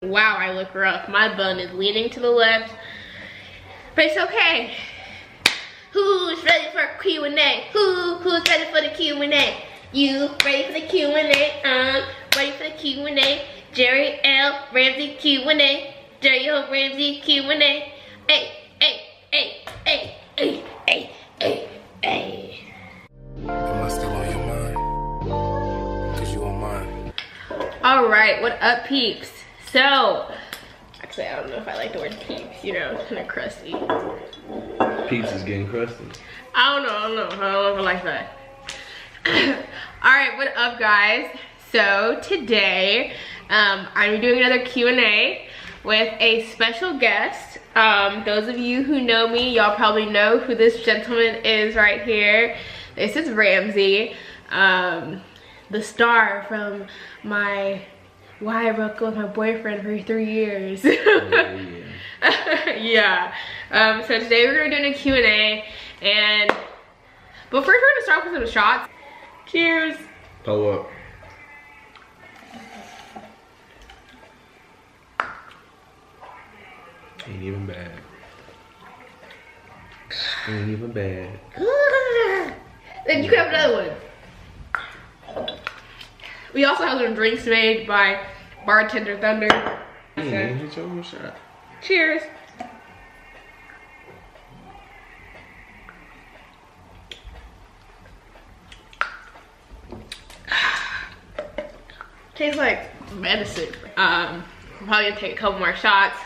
Wow, I look rough. My bun is leaning to the left, but it's okay. Who's ready for Q&A? Who's ready for the Q&A? You ready for the Q&A? Ready for the Q&A. Jerry L. Ramsey Q&A. Jerry L. Ramsey Q&A. Hey, hey, hey, hey, hey, hey, hey, hey. Am I still on your mind? Cause you on mine. All right, what up, peeps? So, actually, I don't know if I like the word peeps. You know, it's kind of crusty. Peeps is getting crusty. I don't know if I like that. All right, what up, guys? So today, I'm doing another Q&A with a special guest. Those of you who know me, y'all probably know who this gentleman is right here. This is Ramsey, the star from my Why I Broke Up With My Boyfriend for 3 years. Yeah. So today we're gonna do a Q&A, but first we're gonna start with some shots. Cheers. Pull up. Ain't even bad. Ain't even bad. Then you can have another one. We also have some drinks made by Bartender Thunder. Hit your own shot. Cheers. Tastes like medicine. I'm probably gonna take a couple more shots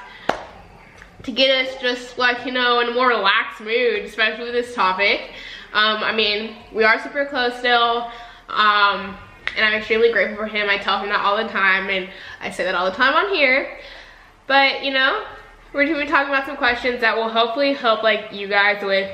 to get us just like, you know, in a more relaxed mood, especially with this topic. I mean, we are super close still, and I'm extremely grateful for him. I tell him that all the time, and I say that all the time on here. But, you know, we're gonna be talking about some questions that will hopefully help like you guys with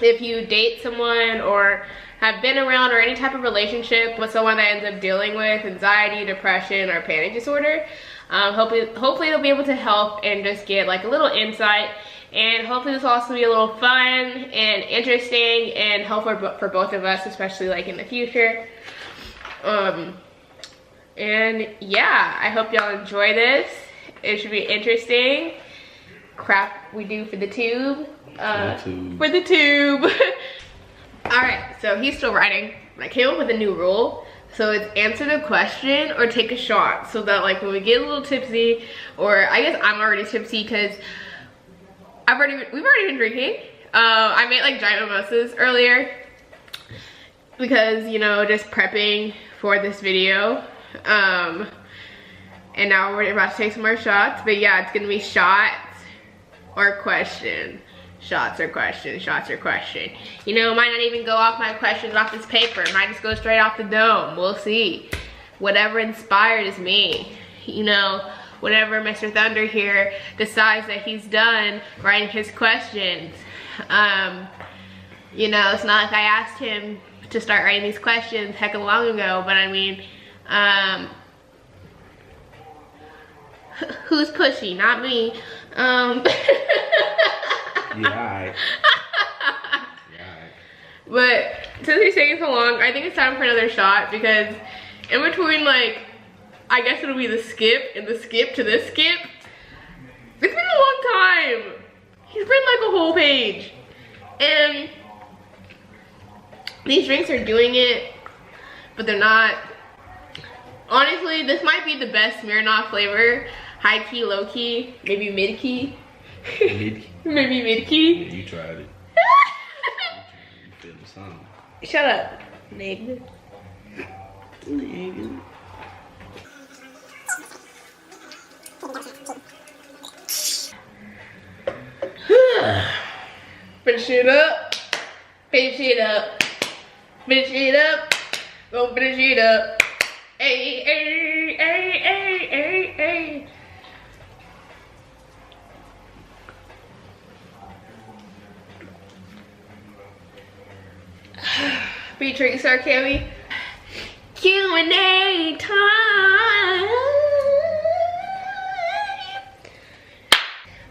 if you date someone or have been around or any type of relationship with someone that ends up dealing with anxiety, depression, or panic disorder. Hopefully it'll be able to help and just get like a little insight, and hopefully this will also be a little fun and interesting and helpful for both of us, especially like in the future. And yeah, I hope y'all enjoy this. It should be interesting. Crap we do for the tube. For the tube. All right, so he's still writing. I came up with a new rule. So it's answer the question or take a shot, so that like when we get a little tipsy, or I guess I'm already tipsy because we've already been drinking. I made like giant mimosas earlier because, you know, just prepping for this video. And now we're about to take some more shots. But yeah, it's gonna be shots or question. Shots or question, shots or question. You know, it might not even go off my questions off this paper. It might just go straight off the dome. We'll see. Whatever inspired is me. You know, whenever Mr. Thunder here decides that he's done writing his questions. You know, it's not like I asked him to start writing these questions heck long ago, but I mean, who's pushy? Not me. Yeah, alright. But since he's taking so long, I think it's time for another shot, because in between, like, I guess it'll be the skip and the skip to this skip. It's been a long time. He's written like a whole page. And these drinks are doing it, but they're not. Honestly, this might be the best Smirnoff flavor. High key, low key, maybe mid key. Maybe mid key. Yeah, you tried it. You feel the song. Shut up, nigga. Finish it up. Finish it up. Finish it up. Go finish it up. Hey, hey, hey, hey, hey, hey. Featuring Sir Cammy. Q&A time.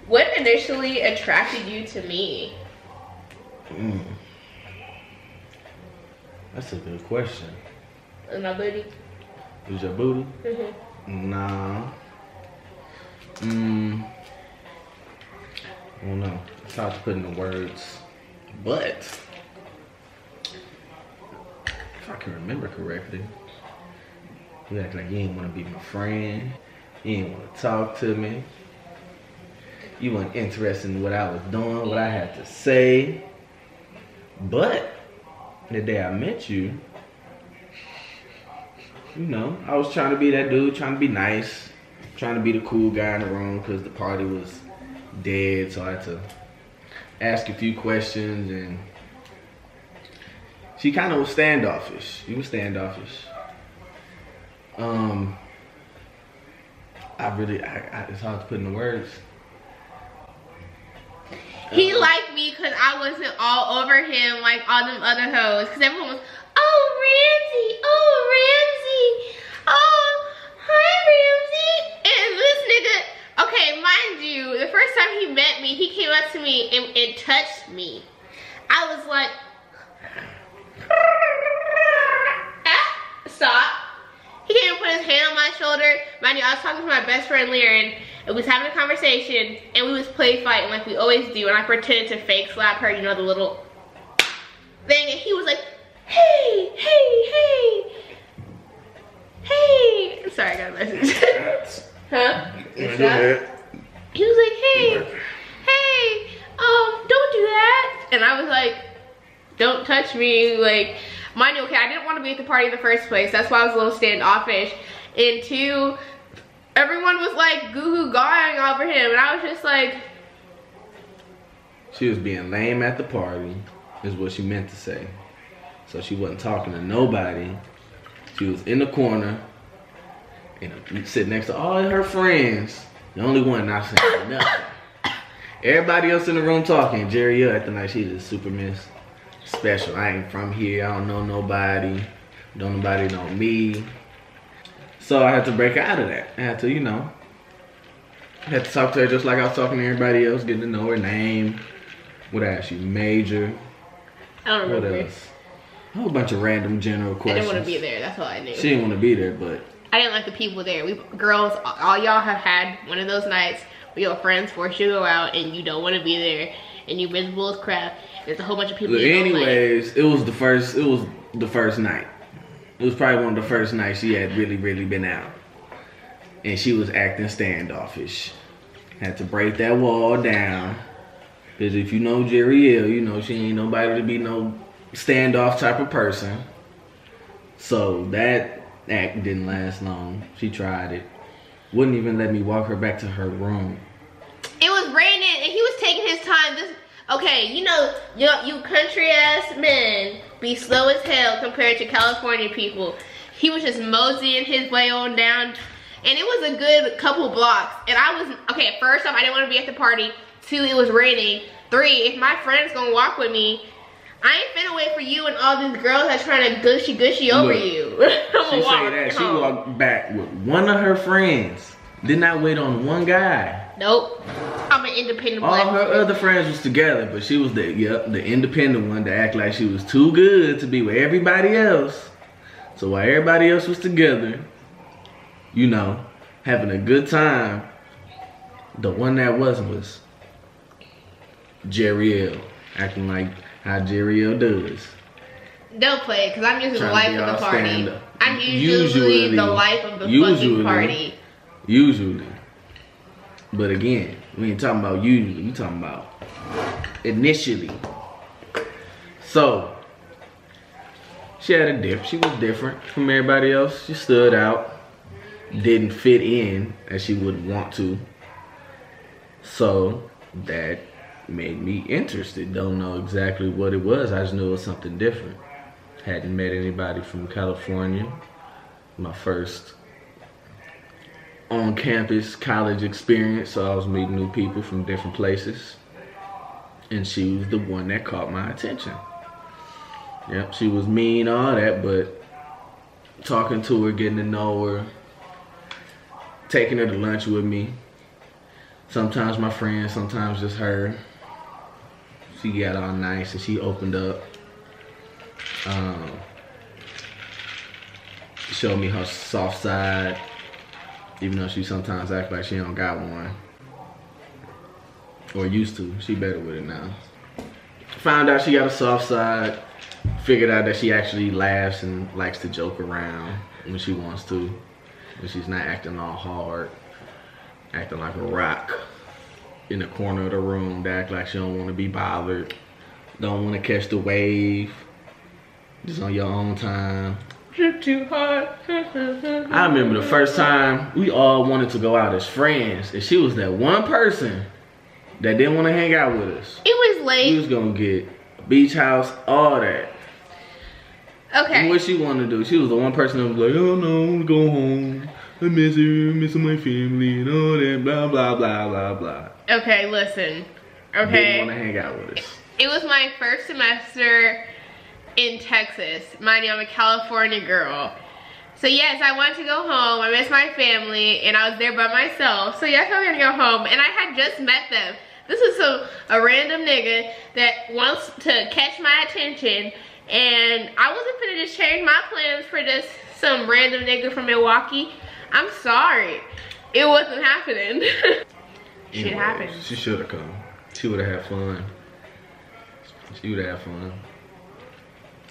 What initially attracted you to me? That's a good question. My booty. Is your booty? Mm-hmm. Nah. I don't know. It's hard to put into words. But if I can remember correctly, you act like you didn't want to be my friend. You didn't want to talk to me. You weren't interested in what I was doing, what I had to say. But the day I met you, you know, I was trying to be that dude, trying to be nice, trying to be the cool guy in the room because the party was dead. So I had to ask a few questions, and she kind of was standoffish. She was standoffish. It's hard to put into words. He liked me because I wasn't all over him like all them other hoes. Because everyone was, oh, Ramsey, oh, hi, Ramsey. And this nigga, okay, mind you, the first time he met me, he came up to me and touched me. I was like, stop. He came and put his hand on my shoulder. Mind you, I was talking to my best friend Lyran, and we was having a conversation, and we was play fighting like we always do, and I pretended to fake slap her, you know, the little thing, and he was like, hey. Sorry, I got a message. Huh? It's that? He was like, hey, don't do that. And I was like, don't touch me, like, mind you, okay, I didn't want to be at the party in the first place. That's why I was a little standoffish. And two, everyone was like goo-goo gawing over him. And I was just like. She was being lame at the party, is what she meant to say. So she wasn't talking to nobody. She was in the corner, and sitting next to all her friends. The only one not saying nothing. Everybody else in the room talking. Jerry acting like she's a super miss. Special. I ain't from here. I don't know nobody. Don't nobody know me. So I had to break out of that. I had to, you know, I had to talk to her just like I was talking to everybody else, getting to know her name. What else? She major. I don't remember. What else? A whole bunch of random general questions. I didn't want to be there. That's all I knew. She didn't want to be there, but I didn't like the people there. We girls, all y'all have had one of those nights where your friends force you to go out and you don't want to be there, and you miserable as crap. There's a whole bunch of people. Anyways, it was the first night. It was probably one of the first nights she had really been out. And she was acting standoffish. Had to break that wall down. Because if you know Jerry Hill, you know she ain't nobody to be no standoff type of person. So that act didn't last long. She tried it. Wouldn't even let me walk her back to her room. It was raining and he was taking his time. Okay, you know, you country ass men be slow as hell compared to California people. He was just moseying his way on down, and it was a good couple blocks. And I was, okay, first off, I didn't want to be at the party. 2, it was raining. 3, if my friend's gonna walk with me, I ain't finna wait for you and all these girls that's trying to gushy over you. She say that, she walked back with one of her friends. Did not wait on one guy. Nope. I'm an independent All her other friends was together, but she was the independent one to act like she was too good to be with everybody else. So while everybody else was together, you know, having a good time, the one that wasn't was Jerry L. Acting like how Jerry L does. Don't play, because I'm usually the life of the party. I'm usually the life of the fucking party. Usually. But again, we ain't talking about usually, we talking about initially. So, she was different from everybody else. She stood out, didn't fit in as she would want to. So, that made me interested. Don't know exactly what it was. I just knew it was something different. Hadn't met anybody from California. My first on-campus college experience, so I was meeting new people from different places, and she was the one that caught my attention. Yep, she was mean, all that, but talking to her, getting to know her, taking her to lunch with me, sometimes my friends, sometimes just her. She got all nice and she opened up, showed me her soft side. Even though she sometimes acts like she don't got one. Or used to. She better with it now. Found out she got a soft side. Figured out that she actually laughs and likes to joke around when she wants to. When she's not acting all hard. Acting like a rock in the corner of the room to act like she don't want to be bothered. Don't want to catch the wave. Just on your own time. Too hard. I remember the first time we all wanted to go out as friends, and she was that one person that didn't want to hang out with us. It was late. We was gonna get a beach house, all that. Okay. And what she wanted to do, she was the one person that was like, oh no, I wanna go home. I miss her, I'm missing my family and all that, blah, blah, blah, blah, blah. Okay, listen. Okay. Didn't want to hang out with us. It was my first semester in Texas. Mind you, I'm a California girl. So yes, I wanted to go home. I miss my family, and I was there by myself. So yes, I'm gonna go home, and I had just met them. This is a random nigga that wants to catch my attention, and I wasn't finna just change my plans for just some random nigga from Milwaukee. I'm sorry, it wasn't happening. Shit happens. She should have come. She would have had fun. She would have had fun.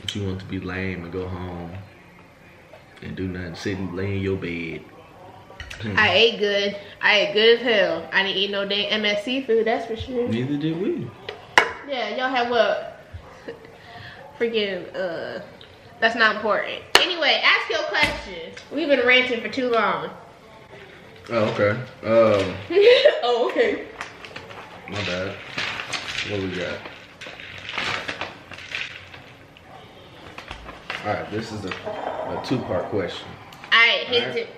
She wanted to be lame and go home and do nothing, sit and lay in your bed. I ate good. I ate good as hell. I didn't eat no damn MSC food, that's for sure. Neither did we. Yeah, y'all have what? Freaking, that's not important. Anyway, ask your question. We've been ranting for too long. Oh, okay. Oh, okay. My bad. What we got? Alright, this is a two-part question. Alright,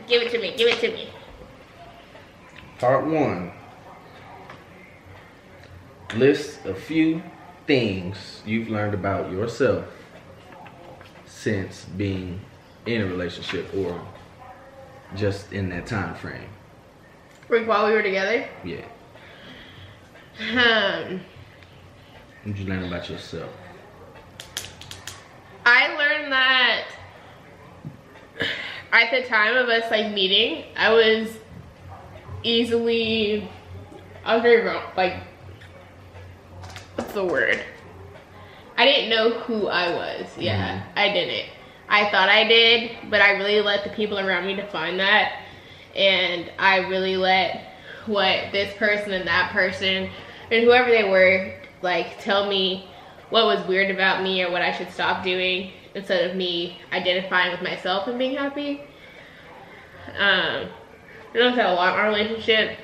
give it to me. Give it to me. Part 1. List a few things you've learned about yourself since being in a relationship or just in that time frame. Like while we were together? Yeah. What did you learn about yourself? I learned that at the time of us like meeting, I was very wrong. Like, what's the word? I didn't know who I was. Yeah, I didn't. I thought I did, but I really let the people around me define that. And I really let what this person and that person and whoever they were like tell me what was weird about me or what I should stop doing instead of me identifying with myself and being happy. I noticed that a lot in our relationship.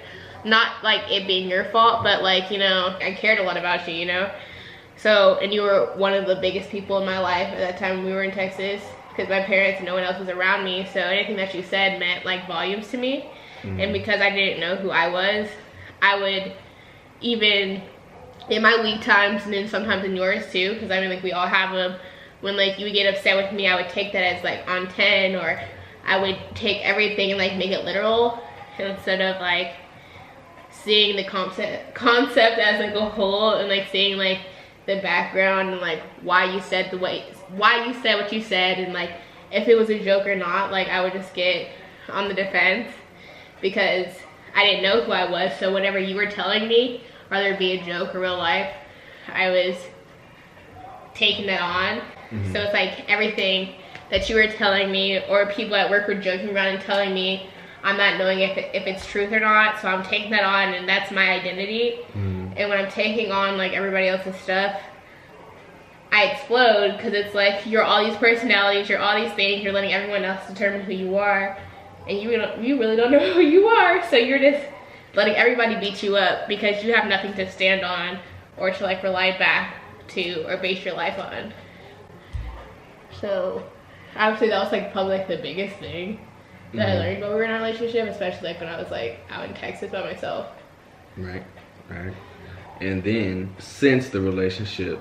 Not like it being your fault, but like, you know, I cared a lot about you, you know? So, and you were one of the biggest people in my life at that time when we were in Texas, because my parents and no one else was around me, so anything that you said meant like volumes to me. And because I didn't know who I was, I would even in my weak times and then sometimes in yours too, because I mean like we all have them, when like you would get upset with me, I would take that as like on 10, or I would take everything and like make it literal instead of like seeing the concept as like a whole and like seeing like the background and like why you said what you said, and like if it was a joke or not. Like I would just get on the defense because I didn't know who I was. So whatever you were telling me, whether it be a joke or real life, I was taking that on. So it's like everything that you were telling me or people at work were joking around and telling me, I'm not knowing if it's truth or not, so I'm taking that on, and that's my identity. And when I'm taking on like everybody else's stuff, I explode, because it's like you're all these personalities, you're all these things, you're letting everyone else determine who you are, and you really don't know who you are, so you're just letting everybody beat you up because you have nothing to stand on or to like rely back to or base your life on. So obviously that was like probably like the biggest thing that I learned when we were in a relationship, especially like when I was like out in Texas by myself. Right. And then since the relationship,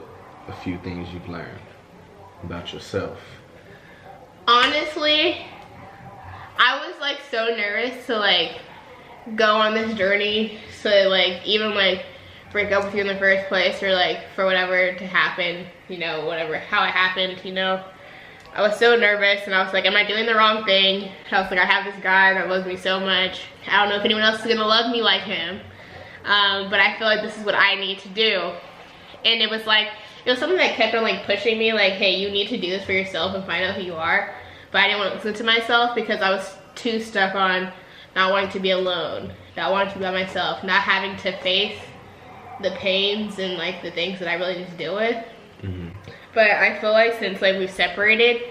a few things you've learned about yourself. Honestly, I was like so nervous to like go on this journey, so like even like break up with you in the first place, or like for whatever to happen, you know, whatever, how it happened, you know. I was so nervous, and I was like, am I doing the wrong thing? I was like, I have this guy that loves me so much. I don't know if anyone else is gonna love me like him. But I feel like this is what I need to do. And it was something that kept on like pushing me, like, hey, you need to do this for yourself and find out who you are. But I didn't want to listen to myself because I was too stuck on not wanting to be alone, not wanting to be by myself, not having to face the pains and like the things that I really need to deal with. But I feel like since like we've separated,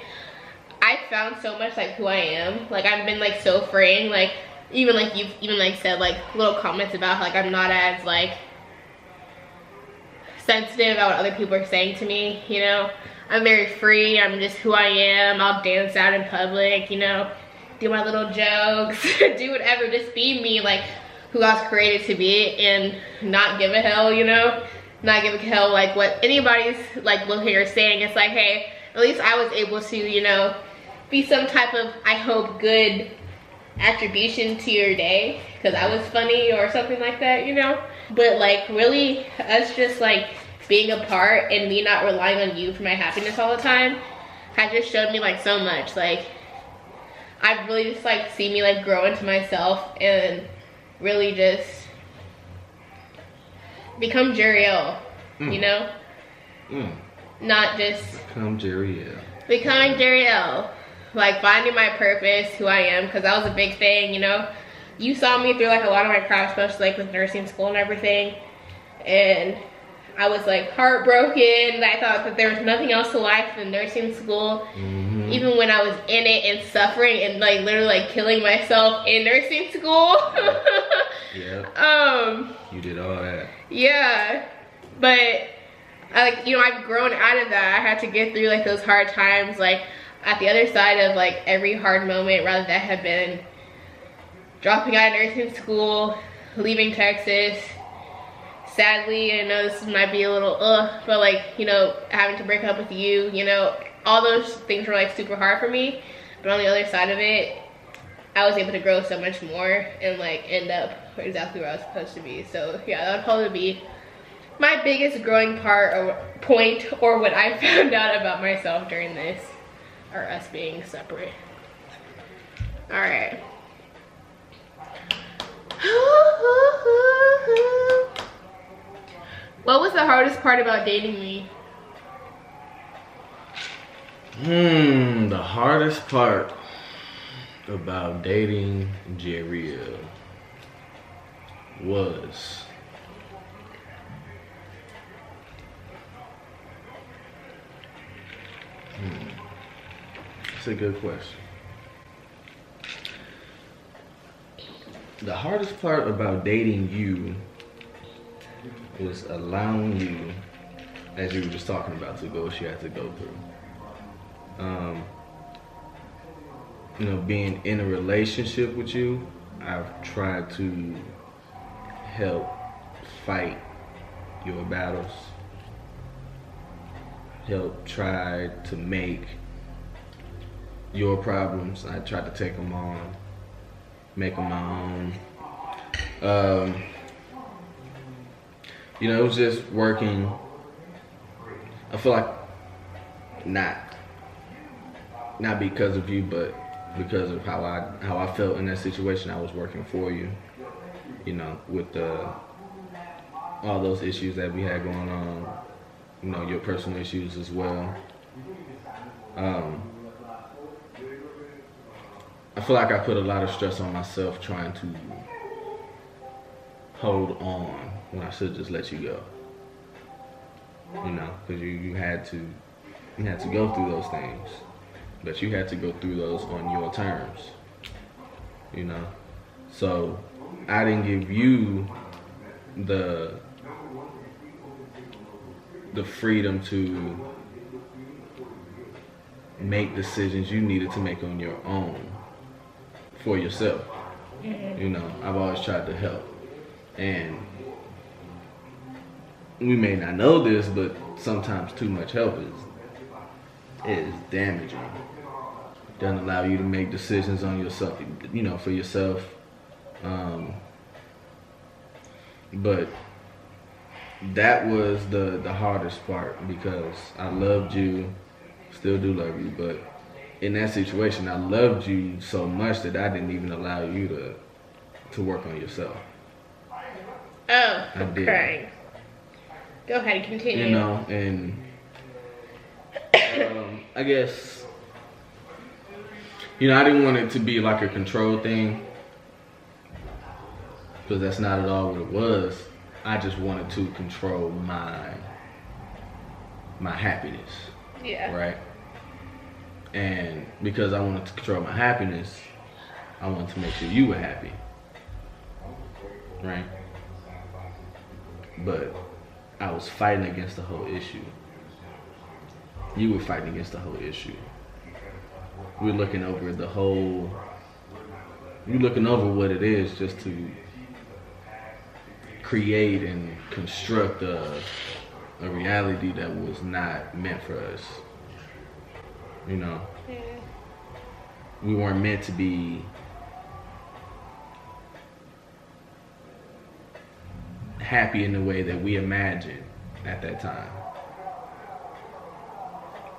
I found so much like who I am. Like I've been like so freeing, like even like you've even like said like little comments about how, like I'm not as like sensitive about what other people are saying to me, you know. I'm very free, I'm just who I am. I'll dance out in public, you know, do my little jokes, do whatever, just be me, like who I was created to be, and not give a hell, you know. Not give a hell like what anybody's like looking or saying. It's like, hey, at least I was able to, you know, be some type of, I hope, good attribution to your day because I was funny or something like that, you know. But like really us just like being apart and me not relying on you for my happiness all the time has just showed me like so much. Like I've really just like seen me like grow into myself and really just become Jeriel, you know? Not just become Jeriel. Becoming Jeriel. Like finding my purpose, who I am, because that was a big thing, you know? You saw me through like a lot of my crap, especially like with nursing school and everything. And I was like heartbroken. I thought that there was nothing else to life than nursing school. Even when I was in it and suffering and like literally like killing myself in nursing school. You did all that. Yeah, but I like, you know, I've grown out of that. I had to get through like those hard times. Like at the other side of like every hard moment, rather that have been dropping out of nursing school, leaving Texas. Sadly, I know this might be a little but like, you know, having to break up with you, you know, all those things were like super hard for me. But on the other side of it, I was able to grow so much more and like end up exactly where I was supposed to be. So yeah, that would probably be my biggest growing part or point, or what I found out about myself during this, or us being separate. All right. What was the hardest part about dating me? The hardest part about dating Jeriel was it's a good question. The hardest part about dating you was allowing you, as you were just talking about, to go what you had to go through. You know, being in a relationship with you, I've tried to help fight your battles, help try to make your problems, I tried to take them on, make them my own. You know, it was just working. I feel like not because of you, but because of how I felt in that situation. I was working for you, you know, with all those issues that we had going on, you know, your personal issues as well. I feel like I put a lot of stress on myself trying to hold on when I should just let you go. You know, because you had to go through those things, but you had to go through those on your terms. You know, so I didn't give you the freedom to make decisions you needed to make on your own for yourself. You know, I've always tried to help, and we may not know this, but sometimes too much help is damaging. Doesn't allow you to make decisions on yourself, you know, for yourself. But that was the hardest part, because I loved you, still do love you, but in that situation, I loved you so much that I didn't even allow you to work on yourself. Oh, I'm crying. Go ahead, continue. You know, and I guess, you know, I didn't want it to be like a control thing, because that's not at all what it was. I just wanted to control my happiness. Yeah. Right? And because I wanted to control my happiness, I wanted to make sure you were happy. Right? But I was fighting against the whole issue. You were fighting against the whole issue. We're looking over you're looking over what it is just to create and construct a reality that was not meant for us. You know? Yeah. We weren't meant to be happy in the way that we imagined at that time.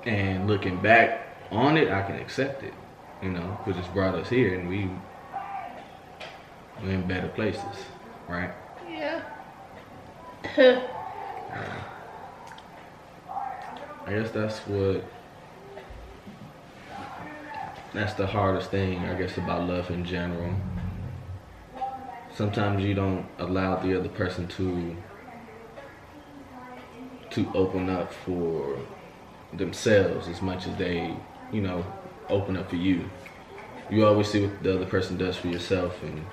And looking back on it, I can accept it, you know, because it's brought us here and we're in better places, right? Yeah. I guess that's the hardest thing, I guess, about love in general. Sometimes you don't allow the other person to open up for themselves as much as they, you know, open up for you. You always see what the other person does for yourself, and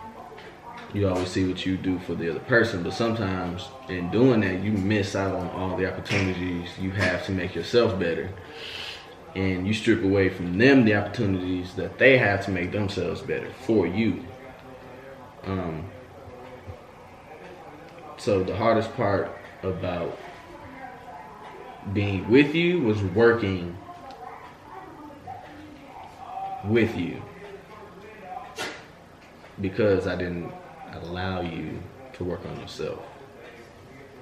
you always see what you do for the other person, but sometimes in doing that, you miss out on all the opportunities you have to make yourself better. And you strip away from them the opportunities that they have to make themselves better for you. So the hardest part about being with you was working with you, because I didn't allow you to work on yourself.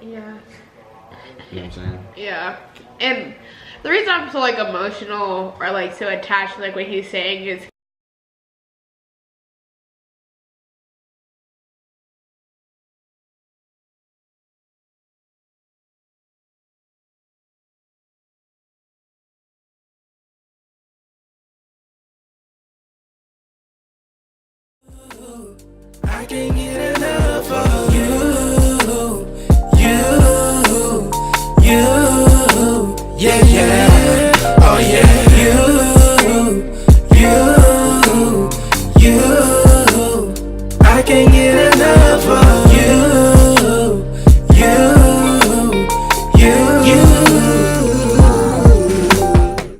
Yeah. You know what I'm saying? Yeah. And the reason I'm so like emotional or like so attached to like what he's saying is I can't get